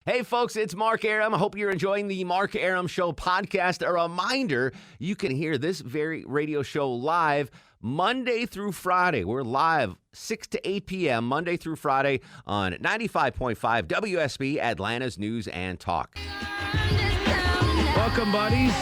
Hey, folks, it's Mark Arum. I hope you're enjoying the Mark Arum Show podcast. A reminder, you can hear this very radio show live Monday through Friday. We're live 6 to 8 p.m. Monday through Friday on 95.5 WSB, Atlanta's News and Talk. Welcome, buddies.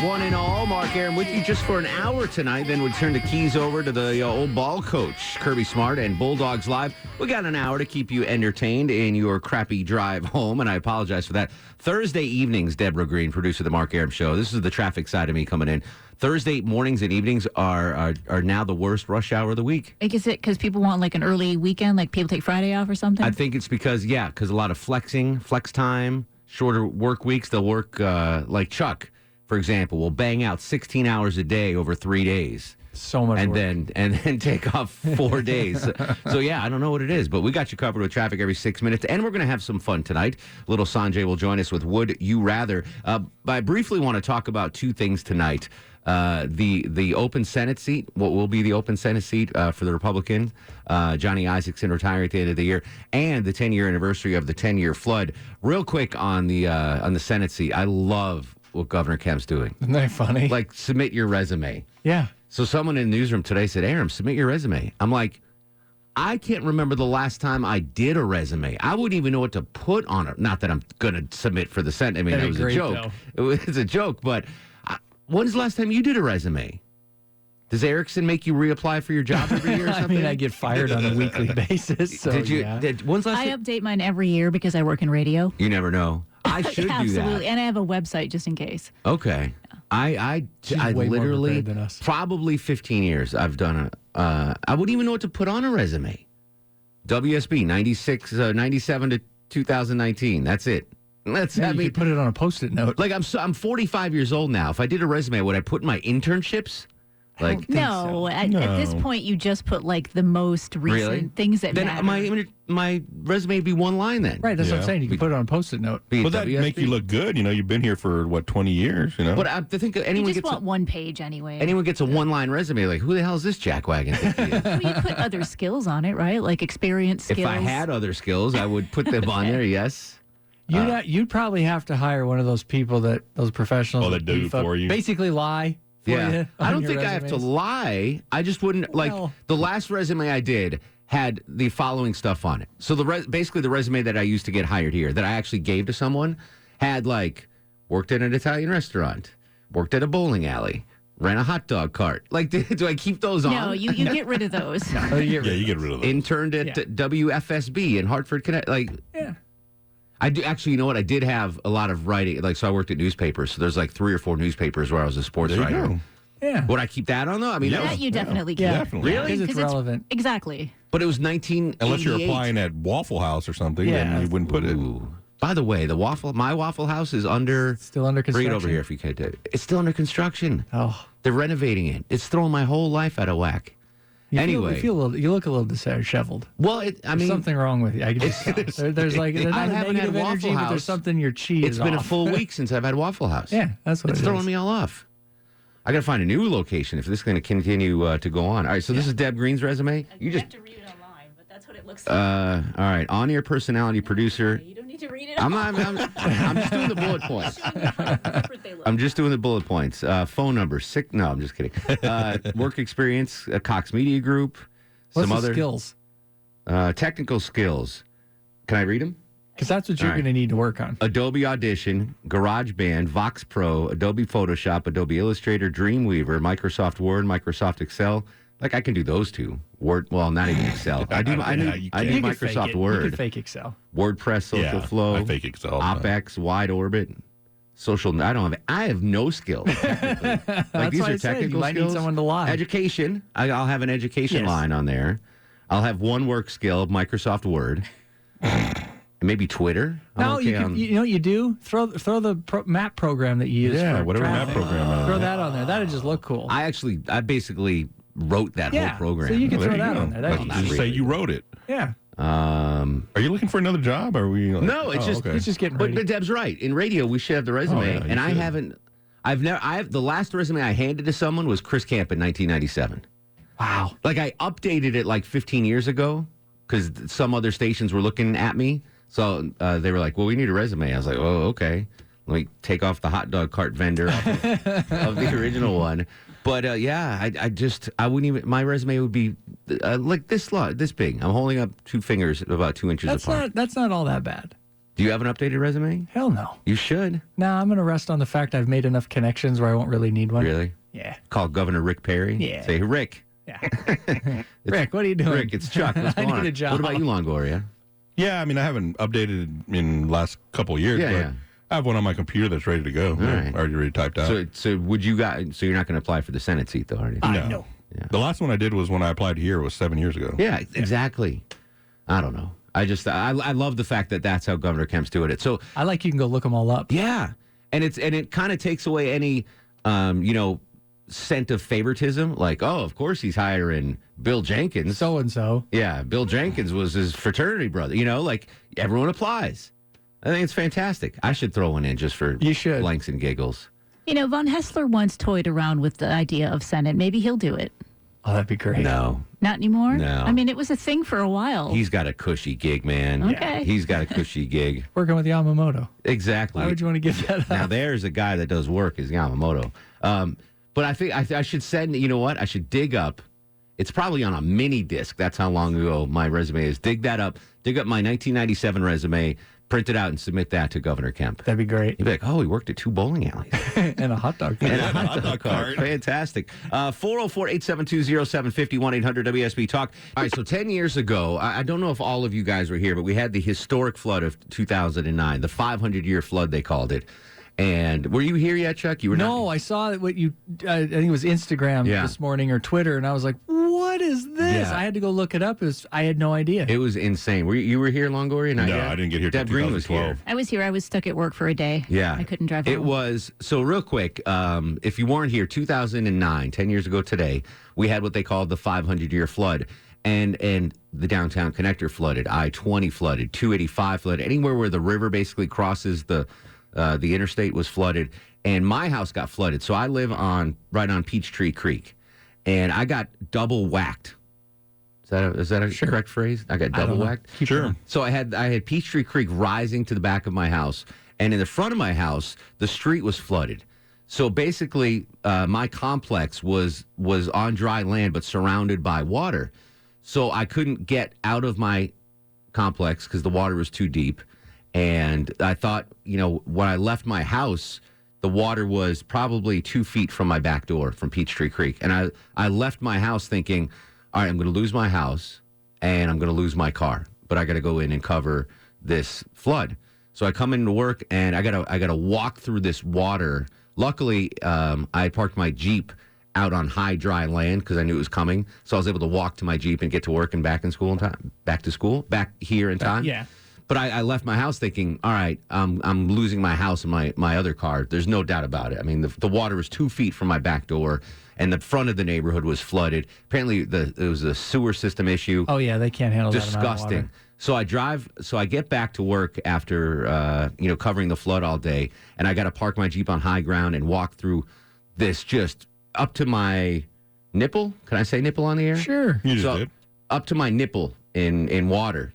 One and all, Mark Arum with you just for an hour tonight. Then we turn the keys over to the old ball coach, Kirby Smart, and Bulldogs Live. We got an hour to keep you entertained in your crappy drive home, and I apologize for that. Thursday evenings, Deborah Green, producer of the Mark Arum Show. This is the traffic side of me coming in. Thursday mornings and evenings are now the worst rush hour of the week. Is it because people want like an early weekend, like people take Friday off or something? I think it's because a lot of flex time, shorter work weeks. They'll work like Chuck, for example, will bang out 16 hours a day over 3 days. So much and work. then take off 4 days. So, I don't know what it is, but we got you covered with traffic every 6 minutes, and we're going to have some fun tonight. Lil Sanjay will join us with Would You Rather. I briefly want to talk about two things tonight. The open Senate seat, what will be the open Senate seat for the Republican, Johnny Isakson retiring at the end of the year, and the 10-year anniversary of the 10-year flood. Real quick on the Senate seat, I love what Governor Kemp's doing. Isn't that funny? Like, submit your resume. Yeah. So someone in the newsroom today said, Arum, submit your resume. I'm like, I can't remember the last time I did a resume. I wouldn't even know what to put on it. Not that I'm going to submit for the Senate. I mean, that was a joke. It was a joke, but when's the last time you did a resume? Does Erickson make you reapply for your job every year or something? I mean, I get fired on a weekly basis. So, did you? yeah. When's the last I time? update mine every year because I work in radio. You never know. I should do that. Absolutely, and I have a website just in case. Okay. I way more literally prepared than us. probably 15 years I've done I wouldn't even know what to put on a resume. WSB 97 to 2019. That's it. Yeah, you could put it on a Post-it note. Like I'm 45 years old now. If I did a resume, would I put my internships? Like No, at this point, you just put like the most recent things that then matter. my resume would be one line then. Right, that's what I'm saying. You can put it on a Post-it note. Well, that make you look good. You've been here for, 20 years, But I think You anyone just gets want one page anyway. anyone gets a one-line resume. Like, who the hell is this jackwagon? think he is? Well, you put other skills on it, right? Like experience skills. If I had other skills, I would put them on there. Yes. You'd probably have to hire one of those people those professionals that do it beef up- for you. Basically lie for you. I on don't your think I have to resumes. lie. I just wouldn't Well- the last resume I did had the following stuff on it. So basically the resume that I used to get hired here that I actually gave to someone had worked at an Italian restaurant, worked at a bowling alley, ran a hot dog cart. Like, do I keep those on? No, you get rid of those. Oh, you you get rid of them. Interned at WFSB in Hartford, Connecticut. Yeah. I do actually. You know what? I did have a lot of writing. So I worked at newspapers. So there's 3 or 4 newspapers where I was a sports There you writer. go. Yeah. Would I keep that on though? I mean, That you definitely can. Yeah. Definitely. Really? Because it's 'Cause relevant. Exactly. but it was 1988. Unless you're applying at Waffle House or something, Yeah. then you wouldn't put it. Ooh. By the way, my Waffle House is Still under Bring construction. it over here if you could. It's still under construction. Oh. They're renovating it. It's throwing my whole life out of whack. You look a little disheveled. Well, I There's mean, something wrong with you. I can just tell. There's I not a haven't had negative Waffle energy, but House. there's something in your cheese. it's been a full week since I've had Waffle House. Yeah, that's what It's it throwing is. me all off. I got to find a new location if this is going to continue to go on. All right, so this is Deb Green's resume. You just have to read it online, but that's what it looks like. all right, on-air personality producer. You don't need to read it. I'm just doing the bullet points. I'm just doing the bullet points. Phone number, no, I'm just kidding. Work experience, Cox Media Group. What's some the other skills? technical skills. Can I read them? Because that's what you're All right. going to need to work on. Adobe Audition, GarageBand, Vox Pro, Adobe Photoshop, Adobe Illustrator, Dreamweaver, Microsoft Word, Microsoft Excel. I can do those two. Word, well, not even Excel. I do you Microsoft can. You can fake it. You Word, can fake Excel. WordPress, Social Yeah, Flow, I fake Excel all the time. OpEx, Wide Orbit, Social. I have no skills. That's These why are I said technical you might skills. need someone to lie. Education. I'll have an education Yes. line on there. I'll have one work skill, Microsoft Word. Maybe Twitter. I'm No, okay you on- know what you do? Throw the map program that you use. Yeah, for whatever map traffic. program. Throw that on there. That'd just look cool. I basically wrote that whole program. So you can Well, throw there you that go. on there. That'd Well, be not easy. Just say you wrote it. Yeah. Are you looking for another job? Or are we? No, it's just- okay. He's just getting But ready. Deb's right. In radio, we should have the resume, Oh, yeah, you and I should. haven't. The last resume I handed to someone was Chris Camp in 1997. Wow. I updated it 15 years ago because some other stations were looking at me. So they were like, well, we need a resume. I was like, oh, okay. Let me take off the hot dog cart vendor off of the original one. But I wouldn't even, my resume would be like this big. I'm holding up 2 fingers about 2 inches apart. That's not all that bad. Do you have an updated resume? Hell no. You should. Nah, I'm going to rest on the fact I've made enough connections where I won't really need one. Really? Yeah. Call Governor Rick Perry? Yeah. Say, Rick. Yeah. Rick, what are you doing? Rick, it's Chuck. What's going on? I need a job. What about you, Longoria? Yeah, I mean, I haven't updated in the last couple of years, but I have one on my computer that's ready to go. Right. Already typed out. So would you guys? So you're not going to apply for the Senate seat, though, are you? No. Yeah. The last one I did was when I applied here. It was 7 years ago. Yeah, exactly. I don't know. I love the fact that that's how Governor Kemp's doing it. So I like you can go look them all up. Yeah, and it kind of takes away any scent of favoritism. Like, oh, of course he's hiring Bill Jenkins. So and so. Yeah, Bill Jenkins was his fraternity brother. Like everyone applies. I think it's fantastic. I should throw one in just for blanks and giggles. Von Hessler once toyed around with the idea of Senate. Maybe he'll do it. Oh, that'd be great. No. Not anymore? No. I mean, it was a thing for a while. He's got a cushy gig, man. Okay. He's got a cushy gig. Working with Yamamoto. Exactly. Why would you want to give that up? Now, there's a guy that does work, is Yamamoto. But I think I should send, you know what? I should dig up. It's probably on a mini disc. That's how long ago my resume is. Dig that up. Dig up my 1997 resume. Print it out and submit that to Governor Kemp. That'd be great. You'd be like, oh, he worked at 2 bowling alleys. And a hot dog cart. And a hot dog cart. Fantastic. 404-872-0750, 1-800-WSB Talk. All right, so 10 years ago, I don't know if all of you guys were here, but we had the historic flood of 2009, the 500-year flood, they called it. And were you here yet, Chuck? You were No, not. I saw what you, I think it was Instagram this morning or Twitter, and I was like, what is this? Yeah. I had to go look it up. I had no idea. It was insane. You were here, Longoria? No, I didn't get here till Deb Green was 2012. here. I was here. I was stuck at work for a day. Yeah. I couldn't drive home. It was, so real quick, if you weren't here, 2009, 10 years ago today, we had what they called the 500-year flood. And the downtown connector flooded, I-20 flooded, 285 flooded, anywhere where the river basically crosses the interstate was flooded. And my house got flooded. So I live right on Peachtree Creek. And I got double whacked. Is that a correct phrase? I got double whacked? Sure. So I had Peachtree Creek rising to the back of my house. And in the front of my house, the street was flooded. So basically, my complex was on dry land, but surrounded by water. So I couldn't get out of my complex because the water was too deep. And I thought, when I left my house, the water was probably 2 feet from my back door from Peachtree Creek. And I left my house thinking, all right, I'm going to lose my house and I'm going to lose my car, but I got to go in and cover this flood. So I come into work and I got to walk through this water. Luckily, I parked my Jeep out on high, dry land because I knew it was coming. So I was able to walk to my Jeep and get to work and back in school in time, back here in time. Yeah. But I left my house thinking, all right, I'm losing my house and my other car. There's no doubt about it. I mean, the water was 2 feet from my back door, and the front of the neighborhood was flooded. Apparently, it was a sewer system issue. Oh, yeah, they can't handle that amount of Disgusting. water. So I get back to work after, covering the flood all day, and I got to park my Jeep on high ground and walk through this just up to my nipple. Can I say nipple on the air? Sure. You just did. Up to my nipple in water.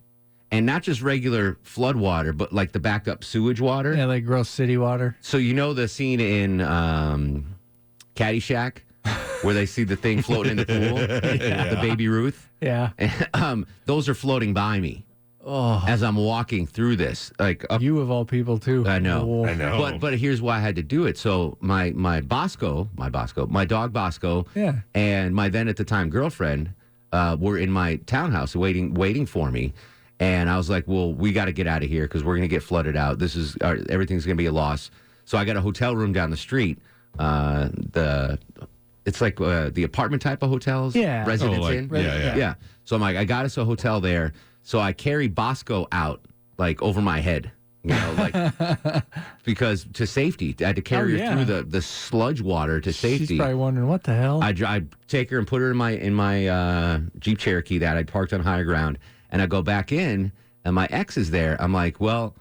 And not just regular flood water, but like the backup sewage water. Yeah, like gross city water. So the scene in Caddyshack where they see the thing floating in the pool, the Baby Ruth? Yeah. Those are floating by me Oh, as I'm walking through this. Like up, you of all people, too. I know. Oh. I know. But here's why I had to do it. So my dog Bosco, Yeah. and my then at the time girlfriend were in my townhouse waiting for me. And I was like, well, we got to get out of here because we're going to get flooded out. Everything's going to be a loss. So I got a hotel room down the street. It's like the apartment type of hotels. Yeah. Residence Inn. Yeah. So I'm like, I got us a hotel there. So I carry Bosco out like over my head, because to safety. I had to carry her through the sludge water to safety. She's probably wondering, what the hell? I take her and put her in my Jeep Cherokee that I parked on higher ground. And I go back in, and my ex is there. I'm like, well,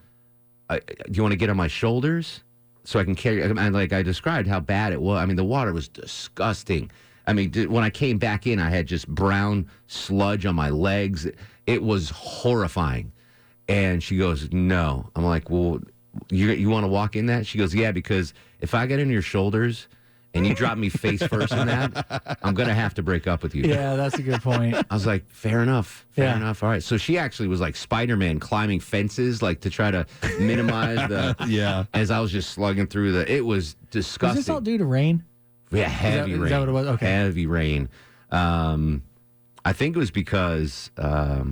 do you want to get on my shoulders so I can carry? And like I described how bad it was. I mean, the water was disgusting. I mean, when I came back in, I had just brown sludge on my legs. It was horrifying. And she goes, no. I'm like, well, you want to walk in that? She goes, yeah, because if I get in your shoulders and you drop me face first in that, I'm going to have to break up with you. Yeah, that's a good point. I was like, fair enough. Fair enough. All right. So she actually was like Spider-Man climbing fences, like to try to minimize the, as I was just slugging through it was disgusting. Is this all due to rain? Yeah, heavy rain. Is that what it was? Okay. Heavy rain. I think it was because I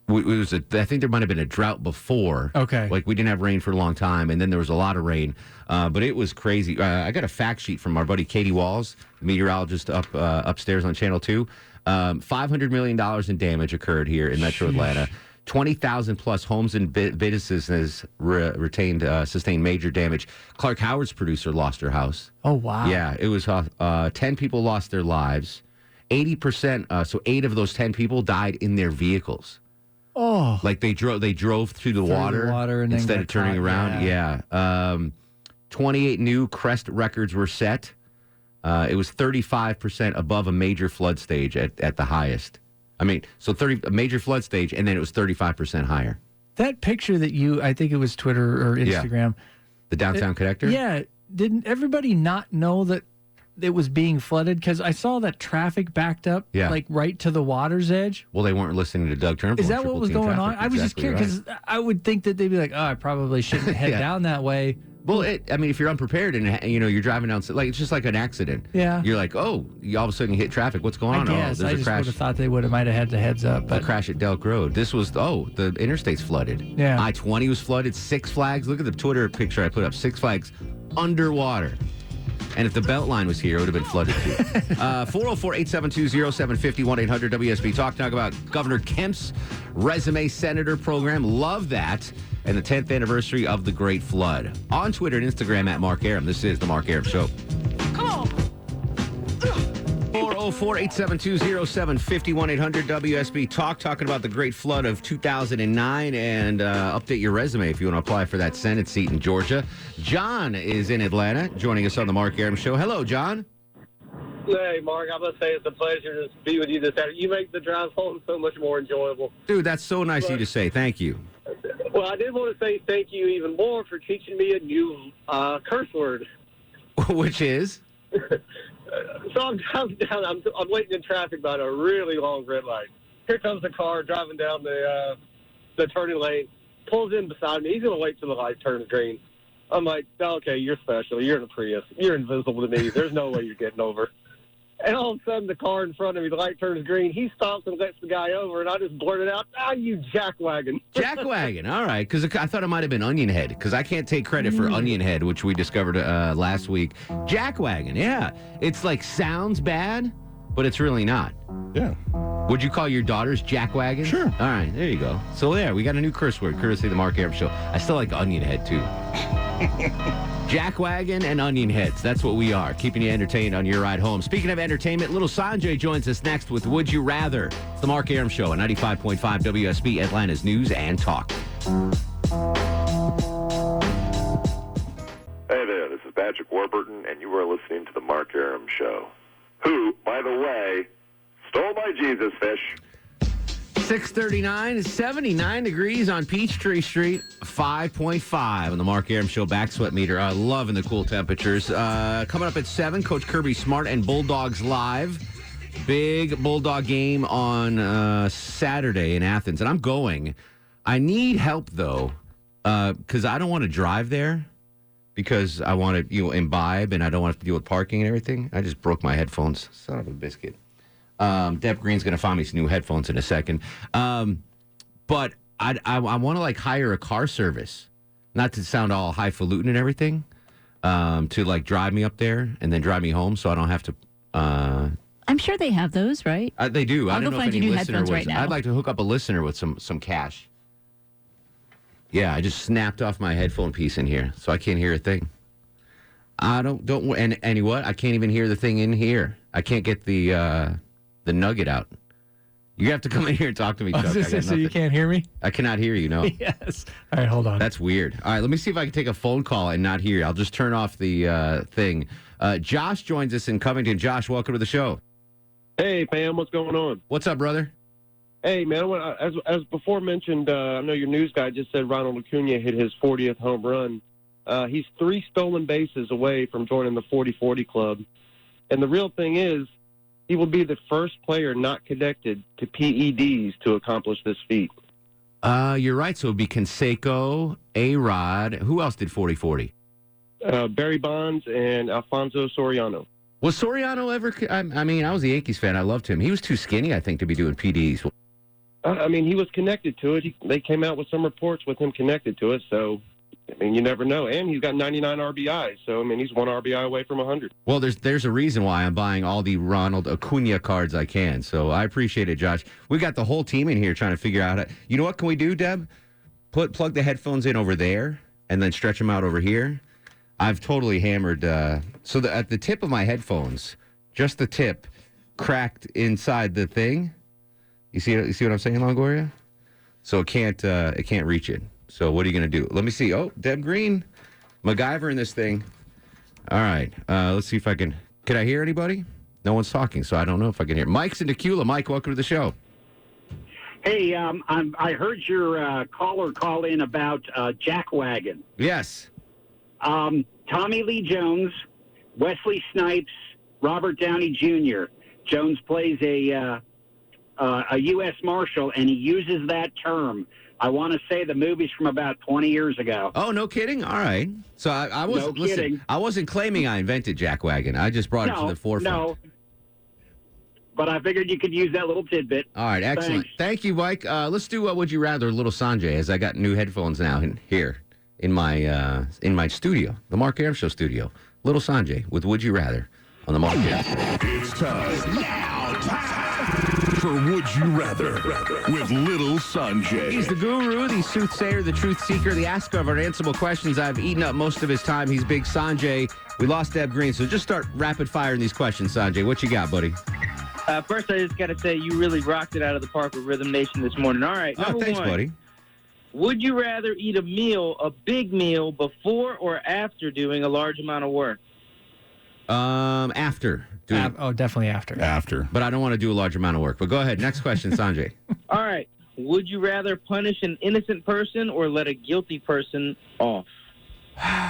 think there might have been a drought before. Okay. Like we didn't have rain for a long time, and then there was a lot of rain. But it was crazy. I got a fact sheet from our buddy Katie Walls, meteorologist upstairs on Channel 2. $500 million in damage occurred here in Metro Atlanta. 20,000 plus homes and businesses sustained major damage. Clark Howard's producer lost her house. Oh, wow. Yeah, it was 10 people lost their lives. 80%, so 8 of those 10 people died in their vehicles. Oh. Like they drove through the water and instead of turning around. Yeah. 28 new crest records were set. It was 35% above a major flood stage at the highest. I mean, so a major flood stage, and then it was 35% higher. That picture that I think it was Twitter or Instagram. Yeah. The downtown connector? Yeah. Didn't everybody not know that it was being flooded? Because I saw that traffic backed up, like right to the water's edge. Well, they weren't listening to Doug Turnbull. Is that what was going on? I was just curious because I would think that they'd be like, oh, I probably shouldn't head down that way. Well, I mean, if you're unprepared and you're driving down, like it's just like an accident. Yeah, you're like, oh, you all of a sudden hit traffic. What's going on? I guess. There's I a just crash. would have thought they might have had the heads up. But a crash at Delk Road. This was the interstate's flooded. Yeah, I-20 was flooded. Six Flags. Look at the Twitter picture I put up. Six Flags underwater. And if the Beltline was here, it would have been flooded too. 404-872-0750, 1-800-WSB. Talk about Governor Kemp's Resume Senator program. Love that. And the 10th anniversary of the Great Flood. On Twitter and Instagram at Mark Arum. This is The Mark Arum Show. Come on. 404-872-0750, 1-800-WSB. Talking about the Great Flood of 2009 and update your resume if you want to apply for that Senate seat in Georgia. John is in Atlanta joining us on the Mark Arum Show. Hello, John. Hey, Mark, I must say it's a pleasure to be with you this afternoon. You make the drive home so much more enjoyable. Dude, that's so nice of you to say. Thank you. Well, I did want to say thank you even more for teaching me a new curse word. Which is? So I'm waiting in traffic by a really long red light. Here comes the car driving down the turning lane, pulls in beside me. He's going to wait till the light turns green. I'm like, okay, you're special. You're in a Prius. You're invisible to me. There's no way you're getting over. And all of a sudden, the car in front of me, the light turns green. He stops and lets the guy over, and I just blurted out, you jackwagon. Jackwagon, all right, because I thought it might have been Onion Head, because I can't take credit for Onion Head, which we discovered last week. Jackwagon, yeah. It's like sounds bad, but it's really not. Yeah. Would you call your daughters Jackwagon? Sure. All right, there you go. So, yeah, we got a new curse word, courtesy of the Mark Arum Show. I still like Onion Head, too. Jackwagon and Onion Heads. That's what we are, keeping you entertained on your ride home. Speaking of entertainment, Lil Sanjay joins us next with Would You Rather? It's the Mark Arum Show on 95.5 WSB, Atlanta's News and Talk. Hey there, this is Patrick Warburton, and you are listening to the Mark Arum Show. Who, by the way, stole my Jesus fish. 639, 79 degrees on Peachtree Street, 5.5 on the Mark Arum Show back sweat meter. Loving the cool temperatures. Coming up at 7, Coach Kirby Smart and Bulldogs Live. Big Bulldog game on Saturday in Athens, and I'm going. I need help, though, because I don't want to drive there because I want to imbibe, and I don't want to have to deal with parking and everything. I just broke my headphones. Son of a biscuit. Deb Green's going to find me some new headphones in a second. But I want to, hire a car service, not to sound all highfalutin and everything, to, drive me up there and then drive me home so I don't have to... I'm sure they have those, right? They do. I'll go find you new headphones right now. I'd like to hook up a listener with some cash. Yeah, I just snapped off my headphone piece in here, so I can't hear a thing. I don't, and you what? I can't even hear the thing in here. I can't get the nugget out. You have to come in here and talk to me, Chuck. So you can't hear me? I cannot hear you, no. Yes. All right, hold on. That's weird. All right, let me see if I can take a phone call and not hear you. I'll just turn off the thing. Josh joins us in Covington. Josh, welcome to the show. Hey, Pam, what's going on? What's up, brother? Hey, man, as before mentioned, I know your news guy just said Ronald Acuna hit his 40th home run. He's 3 stolen bases away from joining the 40-40 club. And the real thing is, he will be the first player not connected to PEDs to accomplish this feat. You're right. So it would be Canseco, A-Rod. Who else did 40-40? Barry Bonds and Alfonso Soriano. Was Soriano ever... I mean, I was a Yankees fan. I loved him. He was too skinny, I think, to be doing PDs. I mean, he was connected to it. They came out with some reports with him connected to it, so... I mean, you never know. And he's got 99 RBIs, so, I mean, he's 1 RBI away from 100. Well, there's a reason why I'm buying all the Ronald Acuna cards I can, so I appreciate it, Josh. We got the whole team in here trying to figure out... You know what can we do, Deb? Plug the headphones in over there and then stretch them out over here. I've totally hammered... at the tip of my headphones, just the tip, cracked inside the thing. You see what I'm saying, Longoria? So it can't reach it. So what are you going to do? Let me see. Oh, Deb Green, MacGyver in this thing. All right. Let's see if I can. Can I hear anybody? No one's talking, so I don't know if I can hear. Mike's in Tequila. Mike, welcome to the show. Hey, I heard your caller call in about Jackwagon. Yes. Tommy Lee Jones, Wesley Snipes, Robert Downey Jr. Jones plays a U.S. Marshal, and he uses that term. I want to say the movie's from about 20 years ago. Oh, no kidding? All right. So I wasn't kidding. I wasn't claiming I invented Jackwagon. I just brought it to the forefront. No. But I figured you could use that little tidbit. All right, excellent. Thanks. Thank you, Mike. Let's do Would You Rather, Little Sanjay, as I got new headphones now here in my studio, the Mark Arum Show studio. Little Sanjay with Would You Rather on the Mark Arum Show. It's time now for Would You Rather with Little Sanjay. He's the guru, the soothsayer, the truth seeker, the asker of unanswerable questions. I've eaten up most of his time. He's Big Sanjay. We lost Deb Green, so just start rapid firing these questions, Sanjay. What you got, buddy? First, I just got to say, you really rocked it out of the park with Rhythm Nation this morning. All right, number thanks, one. Buddy. Would you rather eat a big meal, before or after doing a large amount of work? After. Definitely after. After. But I don't want to do a large amount of work. But go ahead. Next question, Sanjay. All right. Would you rather punish an innocent person or let a guilty person off?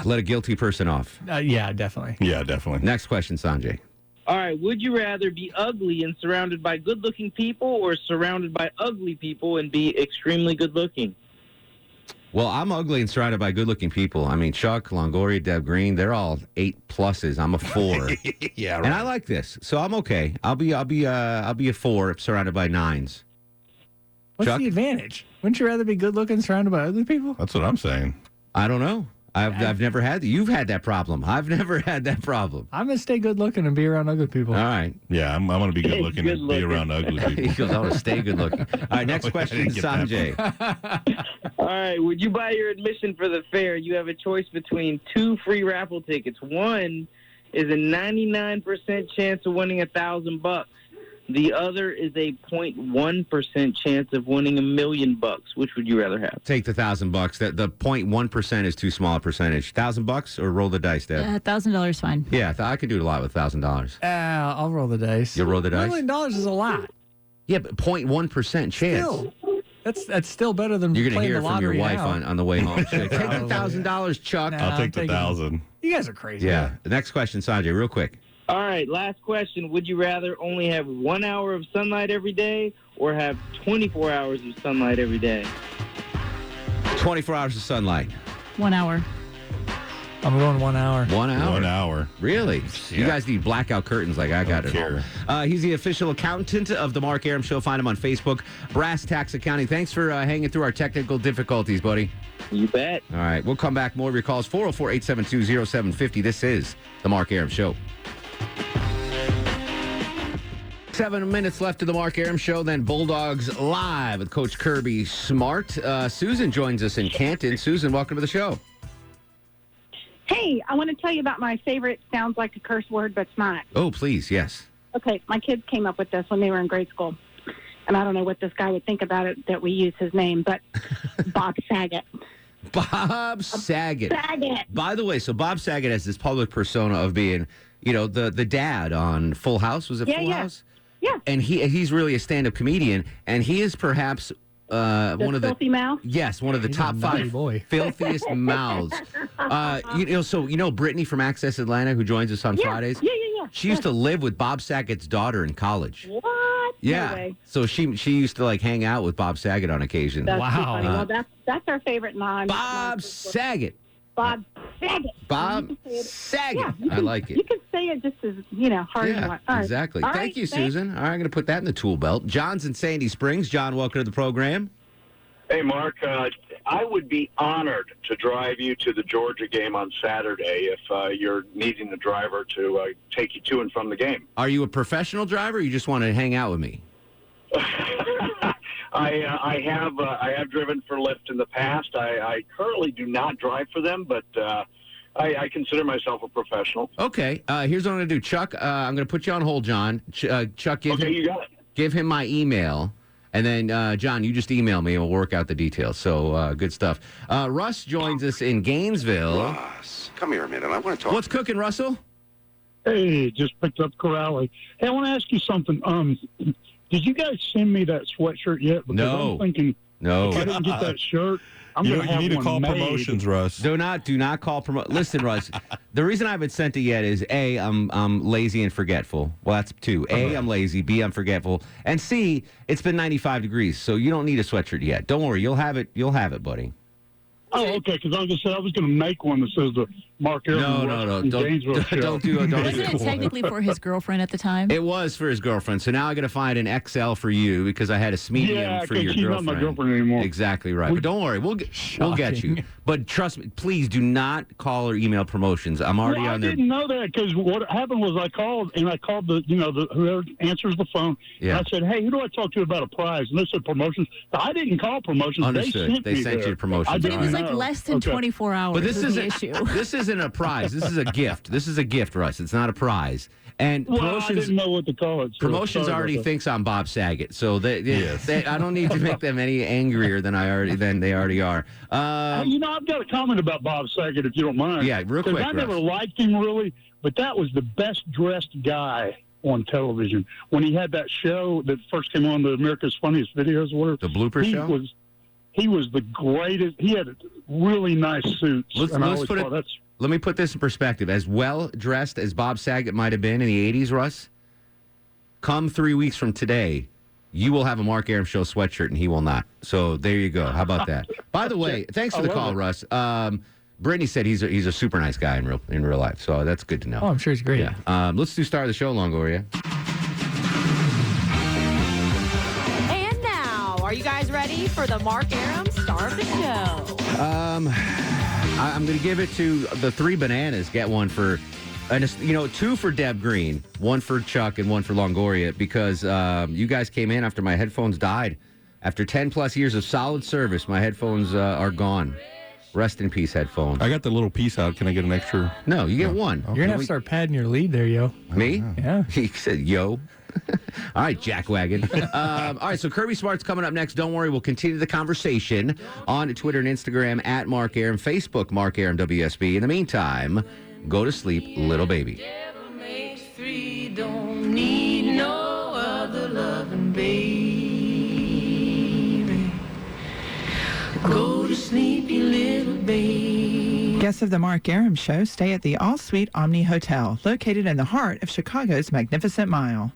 Let a guilty person off. Yeah, definitely. Yeah, definitely. Next question, Sanjay. All right. Would you rather be ugly and surrounded by good-looking people or surrounded by ugly people and be extremely good-looking? Well, I'm ugly and surrounded by good-looking people. I mean, Chuck, Longoria, Deb Green, they're all 8+s. I'm a 4. Yeah, right. And I like this, so I'm okay. I'll be a 4 surrounded by 9s. What's Chuck? the advantage? Wouldn't you rather be good-looking surrounded by ugly people? That's what I'm saying. I don't know. I've never had that. You've had that problem. I've never had that problem. I'm going to stay good-looking and be around ugly people. All right. Yeah, I'm going to be good looking and be around ugly He people. goes, I want to stay good looking. All right, next question, Sanjay. All right. Would you buy your admission for the fair? You have a choice between 2 free raffle tickets. One is a 99% chance of winning $1,000. The other is a 0.1% chance of winning $1 million. Which would you rather have? Take the $1,000. The 0.1% is too small a percentage. $1,000 or roll the dice, Deb? $1,000 fine. Yeah, I could do a lot with $1,000. I'll roll the dice. You'll roll the dice? $1 million is a lot. Yeah, but 0.1% chance. Still, that's still better than You're going to playing hear the it from your lottery wife now. on the way home. Take the $1,000, Chuck. Nah, I'll take the 1,000. You guys are crazy. Yeah. The next question, Sanjay, real quick. All right, last question. Would you rather only have 1 hour of sunlight every day or have 24 hours of sunlight every day? 24 hours of sunlight. 1 hour. I'm going 1 hour. 1 hour? 1 hour. Really? You Yeah. guys need blackout curtains like I got Don't it. care. He's the official accountant of the Mark Arum Show. Find him on Facebook. Brass Tax Accounting. Thanks for hanging through our technical difficulties, buddy. You bet. All right, we'll come back. More of your calls. 404-872-0750. This is the Mark Arum Show. 7 minutes left of the Mark Arum Show, then Bulldogs Live with Coach Kirby Smart. Susan joins us in Canton. Susan, welcome to the show. Hey, I want to tell you about my favorite, sounds like a curse word, but it's not. Oh, please, yes. Okay, my kids came up with this when they were in grade school. And I don't know what this guy would think about it that we use his name, but Bob Saget. Bob Saget. Saget. By the way, so Bob Saget has this public persona of being, the dad on Full House. Was it Full House? And he's really a stand-up comedian, and he is perhaps one of the filthy mouth. Yes, one of the top 5 filthiest mouths. Brittany from Access Atlanta, who joins us on Fridays. Yeah. She used to live with Bob Saget's daughter in college. What? Yeah. No way. So she used to hang out with Bob Saget on occasion. That's too funny. Well, that's our favorite Bob Saget. Bob Saget. Bob Saget. Yeah, I like it. You can say it just as hard as you want. Yeah, exactly. Thank you, Susan. All right, I'm going to put that in the tool belt. John's in Sandy Springs. John, welcome to the program. Hey, Mark. I would be honored to drive you to the Georgia game on Saturday if you're needing a driver to take you to and from the game. Are you a professional driver, or you just want to hang out with me? I have driven for Lyft in the past. I currently do not drive for them, but I consider myself a professional. Okay. Here's what I'm going to do. Chuck, I'm going to put you on hold, John. Chuck, you got it. Give him my email. And then, John, you just email me and we'll work out the details. So, good stuff. Russ joins us in Gainesville. Russ, come here a minute. I want to talk. What's cooking, Russell? Hey, just picked up Corrales. Hey, I want to ask you something. Did you guys send me that sweatshirt yet? Because No. I'm thinking, No. if I didn't get that shirt, I'm You going to have need to one call made. promotions, Russ. Do not call Listen, Russ, the reason I haven't sent it yet is A, I'm lazy and forgetful. Well, that's 2. A, I'm lazy. B, I'm forgetful. And C, it's been 95 degrees, so you don't need a sweatshirt yet. Don't worry, you'll have it. You'll have it, buddy. Oh, okay, because I was going to make one that says the Mark Arum. No. Don't do it. Wasn't it technically for his girlfriend at the time? It was for his girlfriend. So now I got to find an XL for you because I had a medium for your she's girlfriend. not my girlfriend anymore. Exactly right. But don't worry, we'll get you. But trust me, please do not call or email promotions. I'm already on there. I didn't know that because what happened was I called the whoever answers the phone. Yeah. And I said, hey, who do I talk to about a prize? And they said promotions. I didn't call promotions. Understood. They sent you to promotions. But it was like less than 24 hours. But this was the isn't issue. This isn't a prize. This is a gift. This is a gift, Russ. It's not a prize. And promotions. I didn't know what to call it. So promotions already thinks I'm Bob Saget, so I don't need to make them any angrier than they already are. I've got a comment about Bob Saget, if you don't mind. Yeah, real quick. I never liked him really, but that was the best dressed guy on television when he had that show that first came on, the America's Funniest Videos, or whatever. The blooper show. He was the greatest. He had really nice suits. Let me put this in perspective. As well dressed as Bob Saget might have been in the 80s, Russ, come 3 weeks from today, you will have a Mark Arum Show sweatshirt and he will not. So there you go. How about that? By the way, thanks for the call, Russ. Brittany said he's a super nice guy in real life, so that's good to know. Oh, I'm sure he's great. Yeah. Let's do Star of the Show, Longoria. And now, are you guys ready for the Mark Arum Star of the Show? I'm going to give it to the 3 bananas. Get one for, 2 for Deb Green, 1 for Chuck, and 1 for Longoria, because you guys came in after my headphones died. After 10 plus years of solid service, my headphones are gone. Rest in peace, headphones. I got the little piece out. Can I get an extra? No, you get one. You're going to have to start padding your lead there, yo. Me? Yeah. He said, yo. All right, jackwagon. All right, so Kirby Smart's coming up next. Don't worry, we'll continue the conversation on Twitter and Instagram at Mark Arum, Facebook Mark Arum WSB. In the meantime, go to sleep, little baby. Don't need no other loving, baby. Go to sleep, you little baby. Guests of the Mark Arum Show stay at the All Suite Omni Hotel, located in the heart of Chicago's Magnificent Mile.